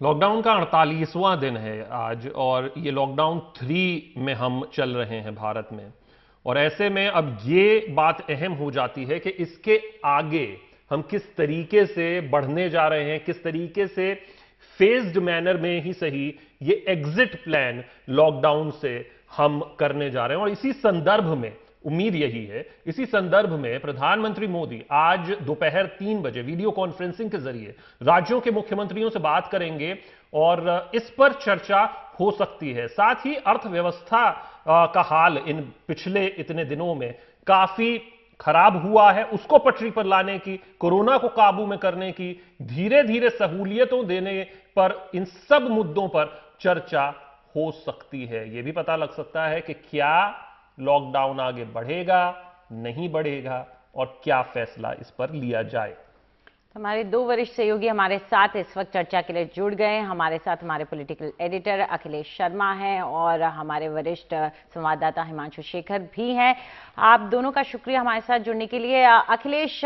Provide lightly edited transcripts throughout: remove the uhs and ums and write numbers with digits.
Lockdown का 48वां दिन है आज, और ये लॉकडाउन 3 में हम चल रहे हैं भारत में। और ऐसे में अब ये बात अहम हो जाती है कि इसके आगे हम किस तरीके से बढ़ने जा रहे हैं, किस तरीके से फेज्ड मैनर में ही सही ये एग्जिट प्लान लॉकडाउन से हम करने जा रहे हैं। और इसी संदर्भ में उम्मीद यही है, इसी संदर्भ में प्रधानमंत्री मोदी आज दोपहर 3 बजे वीडियो कॉन्फ्रेंसिंग के जरिए राज्यों के मुख्यमंत्रियों से बात करेंगे और इस पर चर्चा हो सकती है। साथ ही अर्थव्यवस्था का हाल इन पिछले इतने दिनों में काफी खराब हुआ है, उसको पटरी पर लाने की, कोरोना को काबू में करने की, धीरे धीरे सहूलियतों देने पर, इन सब मुद्दों पर चर्चा हो सकती है। यह भी पता लग सकता है कि क्या लॉकडाउन आगे बढ़ेगा, नहीं बढ़ेगा, और क्या फैसला इस पर लिया जाए। हमारे दो वरिष्ठ सहयोगी हमारे साथ इस वक्त चर्चा के लिए जुड़ गए। हमारे साथ हमारे पॉलिटिकल एडिटर अखिलेश शर्मा हैं और हमारे वरिष्ठ संवाददाता हिमांशु शेखर भी हैं। आप दोनों का शुक्रिया हमारे साथ जुड़ने के लिए। अखिलेश,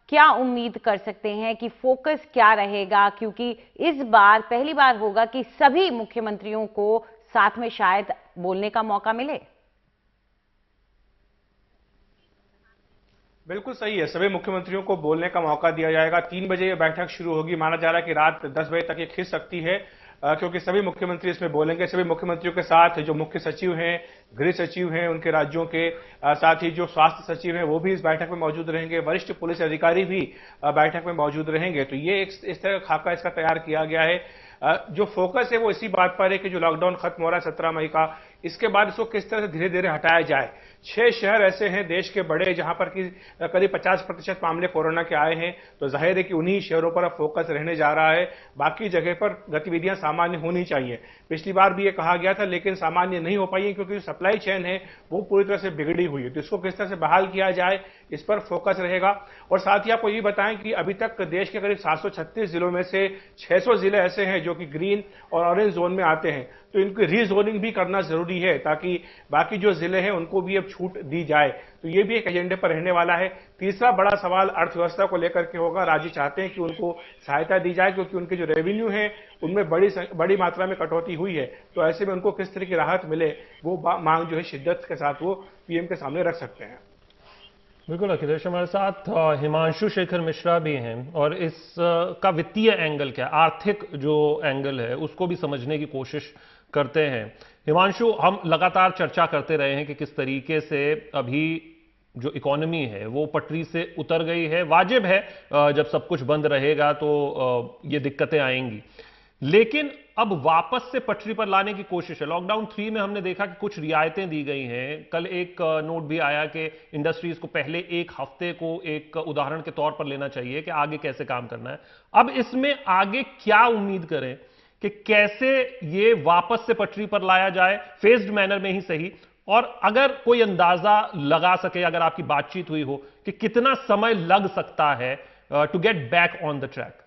क्या उम्मीद कर सकते हैं कि फोकस क्या रहेगा, क्योंकि इस बार पहली बार होगा कि सभी मुख्यमंत्रियों को साथ में शायद बोलने का मौका मिले? बिल्कुल सही है, सभी मुख्यमंत्रियों को बोलने का मौका दिया जाएगा। 3 बजे ये बैठक शुरू होगी, माना जा रहा है कि रात 10 बजे तक ये खिंच सकती है, क्योंकि सभी मुख्यमंत्री इसमें बोलेंगे। सभी मुख्यमंत्रियों के साथ जो मुख्य सचिव हैं, गृह सचिव हैं, उनके राज्यों के, साथ ही जो स्वास्थ्य सचिव हैं वो भी इस बैठक में मौजूद रहेंगे। वरिष्ठ पुलिस अधिकारी भी बैठक में मौजूद रहेंगे। तो ये इस तरह खाका इसका तैयार किया गया है। जो फोकस है वो इसी बात पर है कि जो लॉकडाउन खत्म हो रहा है 17 मई का, इसके बाद इसको किस तरह से धीरे धीरे हटाया जाए। 6 शहर ऐसे हैं देश के बड़े जहां पर कि करीब 50% मामले कोरोना के आए हैं, तो जाहिर है कि उन्हीं शहरों पर अब फोकस रहने जा रहा है। बाकी जगह पर गतिविधियां सामान्य होनी चाहिए। पिछली बार भी ये कहा गया था, लेकिन सामान्य नहीं हो पाई है क्योंकि सप्लाई चेन है वो पूरी तरह से बिगड़ी हुई है। तो इसको किस तरह से बहाल किया जाए, इस पर फोकस रहेगा। और साथ ही आपको ये बताएं कि अभी तक देश के करीब 736 जिलों में से 600 जिले ऐसे हैं जो कि ग्रीन और ऑरेंज जोन में आते हैं, तो इनकी रीजोनिंग भी करना जरूरी है ताकि बाकी जो जिले हैं उनको भी अब छूट दी जाए। तो ये भी एक एजेंडे पर रहने वाला है। तीसरा बड़ा सवाल अर्थव्यवस्था को लेकर के होगा। राज्य चाहते हैं कि उनको सहायता दी जाए क्योंकि उनके जो रेवेन्यू है उनमें बड़ी मात्रा में कटौती हुई है। तो ऐसे में उनको किस तरह की राहत मिले, वो मांग जो है शिद्दत के साथ वो पीएम के सामने रख सकते हैं। बिल्कुल अखिलेश, हमारे साथ हिमांशु शेखर मिश्रा भी हैं और इस का वित्तीय एंगल क्या है, आर्थिक जो एंगल है उसको भी समझने की कोशिश करते हैं। हिमांशु, हम लगातार चर्चा करते रहे हैं कि किस तरीके से अभी जो इकोनॉमी है वो पटरी से उतर गई है। वाजिब है, जब सब कुछ बंद रहेगा तो ये दिक्कतें आएंगी, लेकिन अब वापस से पटरी पर लाने की कोशिश है। लॉकडाउन 3 में हमने देखा कि कुछ रियायतें दी गई हैं। कल एक नोट भी आया कि इंडस्ट्रीज को पहले एक हफ्ते को एक उदाहरण के तौर पर लेना चाहिए कि आगे कैसे काम करना है। अब इसमें आगे क्या उम्मीद करें कि कैसे ये वापस से पटरी पर लाया जाए, फेज्ड मैनर में ही सही, और अगर कोई अंदाजा लगा सके, अगर आपकी बातचीत हुई हो, कि कितना समय लग सकता है to get back on the track?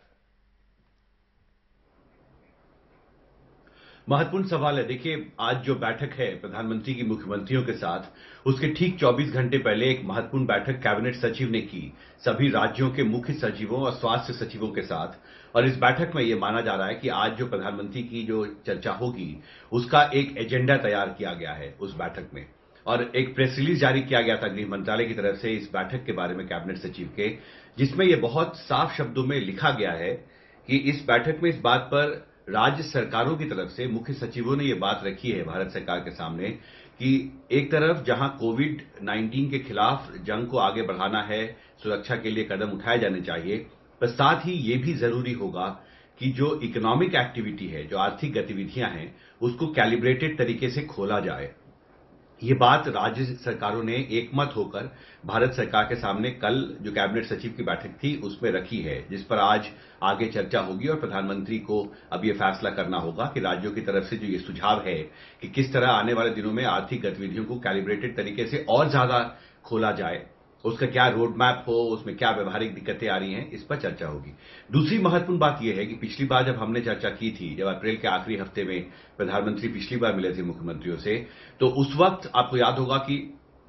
महत्वपूर्ण सवाल है। देखिए, आज जो बैठक है प्रधानमंत्री की मुख्यमंत्रियों के साथ, उसके ठीक 24 घंटे पहले एक महत्वपूर्ण बैठक कैबिनेट सचिव ने की सभी राज्यों के मुख्य सचिवों और स्वास्थ्य सचिवों के साथ। और इस बैठक में यह माना जा रहा है कि आज जो प्रधानमंत्री की जो चर्चा होगी उसका एक एजेंडा तैयार किया गया है उस बैठक में। और एक प्रेस रिलीज जारी किया गया था गृह मंत्रालय की तरफ से इस बैठक के बारे में कैबिनेट सचिव के, जिसमें यह बहुत साफ शब्दों में लिखा गया है कि इस बैठक में इस बात पर राज्य सरकारों की तरफ से मुख्य सचिवों ने यह बात रखी है भारत सरकार के सामने कि एक तरफ जहां कोविड-19 के खिलाफ जंग को आगे बढ़ाना है, सुरक्षा के लिए कदम उठाए जाने चाहिए, पर साथ ही यह भी जरूरी होगा कि जो इकोनॉमिक एक्टिविटी है, जो आर्थिक गतिविधियां हैं, उसको कैलिब्रेटेड तरीके से खोला जाए। ये बात राज्य सरकारों ने एकमत होकर भारत सरकार के सामने कल जो कैबिनेट सचिव की बैठक थी उसमें रखी है, जिस पर आज आगे चर्चा होगी। और प्रधानमंत्री को अब ये फैसला करना होगा कि राज्यों की तरफ से जो ये सुझाव है कि किस तरह आने वाले दिनों में आर्थिक गतिविधियों को कैलिब्रेटेड तरीके से और ज्यादा खोला जाए, उसका क्या रोड मैप हो, उसमें क्या व्यवहारिक दिक्कतें आ रही हैं, इस पर चर्चा होगी। दूसरी महत्वपूर्ण बात यह है कि पिछली बार जब हमने चर्चा की थी, जब अप्रैल के आखिरी हफ्ते में प्रधानमंत्री पिछली बार मिले थे मुख्यमंत्रियों से, तो उस वक्त आपको याद होगा कि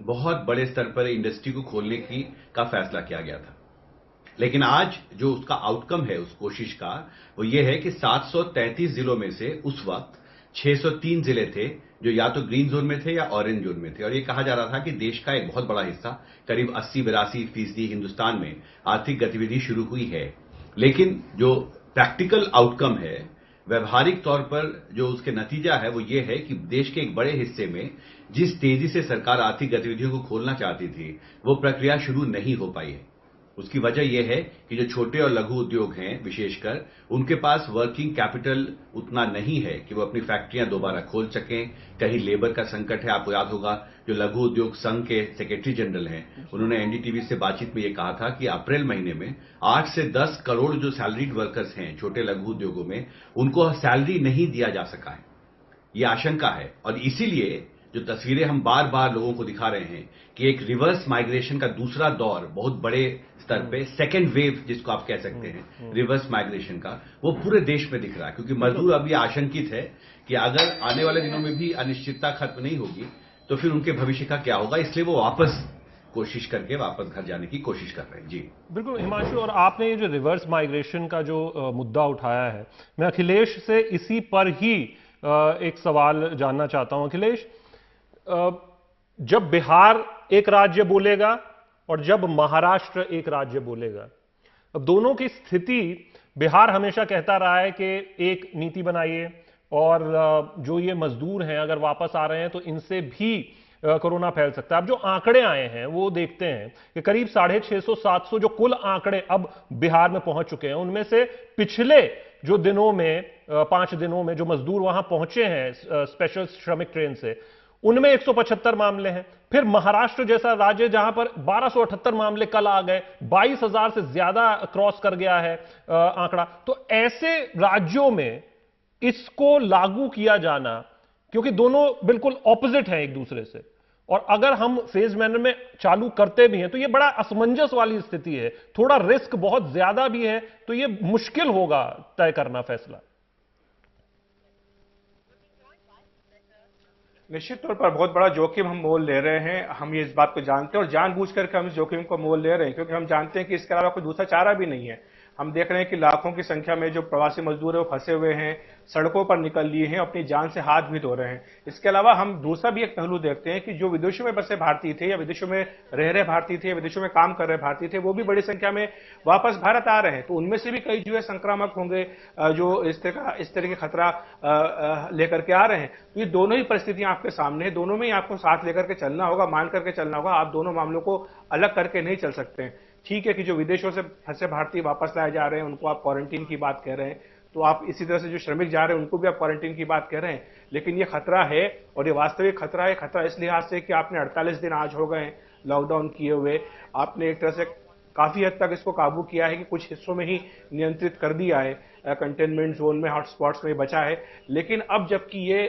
बहुत बड़े स्तर पर इंडस्ट्री को खोलने का फैसला किया गया था। लेकिन आज जो उसका आउटकम है उस कोशिश का, वो ये है कि 733 जिलों में से उस वक्त 603 जिले थे जो या तो ग्रीन जोन में थे या ऑरेंज जोन में थे, और ये कहा जा रहा था कि देश का एक बहुत बड़ा हिस्सा, करीब 80-82% हिंदुस्तान में आर्थिक गतिविधि शुरू हुई है। लेकिन जो प्रैक्टिकल आउटकम है, व्यवहारिक तौर पर जो उसके नतीजा है, वो ये है कि देश के एक बड़े हिस्से में जिस तेजी से सरकार आर्थिक गतिविधियों को खोलना चाहती थी, वो प्रक्रिया शुरू नहीं हो पाई है। उसकी वजह यह है कि जो छोटे और लघु उद्योग हैं, विशेषकर उनके पास वर्किंग कैपिटल उतना नहीं है कि वो अपनी फैक्ट्रियां दोबारा खोल सकें। कहीं लेबर का संकट है। आपको याद होगा जो लघु उद्योग संघ के सेक्रेटरी जनरल हैं, उन्होंने एनडीटीवी से बातचीत में ये कहा था कि अप्रैल महीने में 8 से 10 करोड़ जो सैलरीड वर्कर्स हैं छोटे लघु उद्योगों में, उनको सैलरी नहीं दिया जा सका है। ये आशंका है, और इसीलिए जो तस्वीरें हम बार बार लोगों को दिखा रहे हैं कि एक रिवर्स माइग्रेशन का दूसरा दौर बहुत बड़े स्तर पे, सेकेंड वेव जिसको आप कह सकते हैं, रिवर्स माइग्रेशन का, वो पूरे देश में दिख रहा है। क्योंकि मजदूर अभी आशंकित है कि अगर आने वाले दिनों में भी अनिश्चितता खत्म नहीं होगी तो फिर उनके भविष्य का क्या होगा, इसलिए वो वापस कोशिश करके वापस घर जाने की कोशिश कर रहे हैं। जी बिल्कुल हिमांशु, और आपने ये जो रिवर्स माइग्रेशन का जो मुद्दा उठाया है, मैं अखिलेश से इसी पर ही एक सवाल जानना चाहता हूं। अखिलेश, जब बिहार एक राज्य बोलेगा और जब महाराष्ट्र एक राज्य बोलेगा, अब दोनों की स्थिति, बिहार हमेशा कहता रहा है कि एक नीति बनाइए और जो ये मजदूर हैं अगर वापस आ रहे हैं तो इनसे भी कोरोना फैल सकता है। अब जो आंकड़े आए हैं वो देखते हैं कि करीब 650-700 जो कुल आंकड़े अब बिहार में पहुंच चुके हैं, उनमें से पिछले जो दिनों में 5 दिनों में जो मजदूर वहां पहुंचे हैं स्पेशल श्रमिक ट्रेन से, उनमें 175 मामले हैं। फिर महाराष्ट्र जैसा राज्य जहां पर 1278 मामले कल आ गए, 22,000 से ज्यादा क्रॉस कर गया है आंकड़ा। तो ऐसे राज्यों में इसको लागू किया जाना, क्योंकि दोनों बिल्कुल ऑपोजिट हैं एक दूसरे से, और अगर हम फेज मैनर में चालू करते भी हैं तो यह बड़ा असमंजस वाली स्थिति है, थोड़ा रिस्क बहुत ज्यादा भी है, तो यह मुश्किल होगा तय करना फैसला। निश्चित तौर पर बहुत बड़ा जोखिम हम मोल ले रहे हैं। हम ये इस बात को जानते हैं और जानबूझ करके हम इस जोखिम को मोल ले रहे हैं, क्योंकि हम जानते हैं कि इसके अलावा कोई दूसरा चारा भी नहीं है। हम देख रहे हैं कि लाखों की संख्या में जो प्रवासी मजदूर है वो फंसे हुए हैं, सड़कों पर निकल लिए हैं, अपनी जान से हाथ भी धो रहे हैं। इसके अलावा हम दूसरा भी एक पहलू देखते हैं कि जो विदेशों में बसे भारतीय थे या विदेशों में रह रहे भारतीय थे या विदेशों में काम कर रहे भारतीय थे, वो भी बड़ी संख्या में वापस भारत आ रहे हैं। तो उनमें से भी कई जो है संक्रामक होंगे, जो इस तरह के खतरा लेकर के आ रहे हैं। तो ये दोनों ही परिस्थितियां आपके सामने है, दोनों में ही आपको साथ लेकर के चलना होगा, मान करके चलना होगा। आप दोनों मामलों को अलग करके नहीं चल सकते हैं। ठीक है कि जो विदेशों से फंसे भारतीय वापस लाए जा रहे हैं उनको आप क्वारंटीन की बात कह रहे हैं, तो आप इसी तरह से जो श्रमिक जा रहे हैं उनको भी आप क्वारंटीन की बात कह रहे हैं, लेकिन ये खतरा है और ये वास्तविक खतरा है। खतरा इस लिहाज से कि आपने 48 दिन आज हो गए लॉकडाउन किए हुए, आपने एक तरह से काफी हद तक इसको काबू किया है कि कुछ हिस्सों में ही नियंत्रित कर दिया है, कंटेनमेंट जोन में, हॉटस्पॉट्स में बचा है। लेकिन अब जबकि ये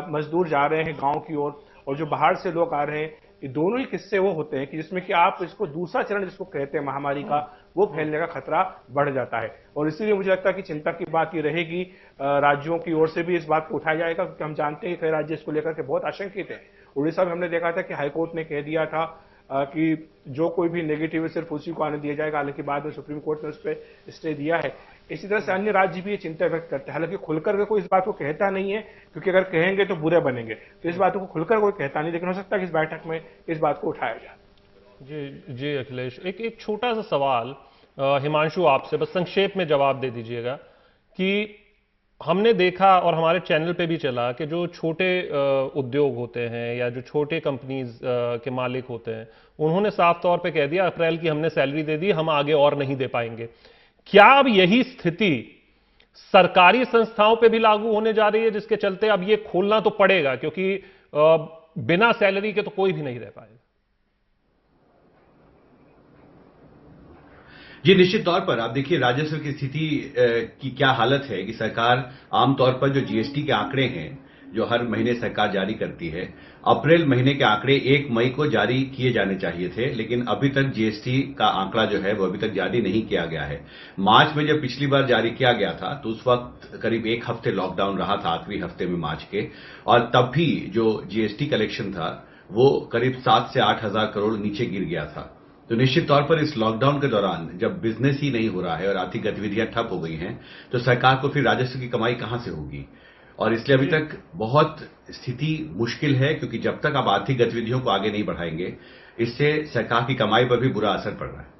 मजदूर जा रहे हैं गांव की ओर और जो बाहर से लोग आ रहे हैं, ये दोनों ही किस्से वो होते हैं कि जिसमें कि आप इसको दूसरा चरण जिसको कहते हैं महामारी का, वो फैलने का खतरा बढ़ जाता है। और इसीलिए मुझे लगता है कि चिंता की बात ये रहेगी, राज्यों की ओर से भी इस बात को उठाया जाएगा, क्योंकि हम जानते हैं कि कई राज्य इसको लेकर के बहुत आशंकित हैं। उड़ीसा में हमने देखा था कि हाईकोर्ट ने कह दिया था कि जो कोई भी नेगेटिव है सिर्फ उसी को आने दिया जाएगा, हालांकि बाद में सुप्रीम कोर्ट ने उस पर स्टे दिया है। इसी तरह से अन्य राज्य भी ये चिंता व्यक्त करते हैं, हालांकि खुलकर के कोई इस बात को कहता नहीं है, क्योंकि अगर कहेंगे तो बुरे बनेंगे, तो इस बात को खुलकर कोई कहता नहीं, लेकिन हो सकता है कि इस बैठक में इस बात को उठाया जाए। जी अखिलेश, एक छोटा सा सवाल हिमांशु आपसे, बस संक्षेप में जवाब दे दीजिएगा कि हमने देखा और हमारे चैनल पे भी चला कि जो छोटे उद्योग होते हैं या जो छोटे कंपनीज के मालिक होते हैं, उन्होंने साफ तौर पे कह दिया अप्रैल की हमने सैलरी दे दी, हम आगे और नहीं दे पाएंगे। क्या अब यही स्थिति सरकारी संस्थाओं पे भी लागू होने जा रही है, जिसके चलते अब ये खोलना तो पड़ेगा, क्योंकि बिना सैलरी के तो कोई भी नहीं रह पाएगा? जी निश्चित तौर पर आप देखिए राजस्व की स्थिति की क्या हालत है कि सरकार आमतौर पर जो जीएसटी के आंकड़े हैं जो हर महीने सरकार जारी करती है, अप्रैल महीने के आंकड़े 1 मई को जारी किए जाने चाहिए थे, लेकिन अभी तक जीएसटी का आंकड़ा जो है वो अभी तक जारी नहीं किया गया है। मार्च में जब पिछली बार जारी किया गया था तो उस वक्त करीब 1 हफ्ते लॉकडाउन रहा था, आखिरी हफ्ते में मार्च के, और तब भी जो जीएसटी कलेक्शन था वो करीब 7 से 8 हजार करोड़ नीचे गिर गया था। तो निश्चित तौर पर इस लॉकडाउन के दौरान जब बिजनेस ही नहीं हो रहा है और आर्थिक गतिविधियां ठप हो गई हैं, तो सरकार को फिर राजस्व की कमाई कहां से होगी? और इसलिए अभी तक बहुत स्थिति मुश्किल है, क्योंकि जब तक आप आर्थिक गतिविधियों को आगे नहीं बढ़ाएंगे, इससे सरकार की कमाई पर भी बुरा असर पड़ रहा है।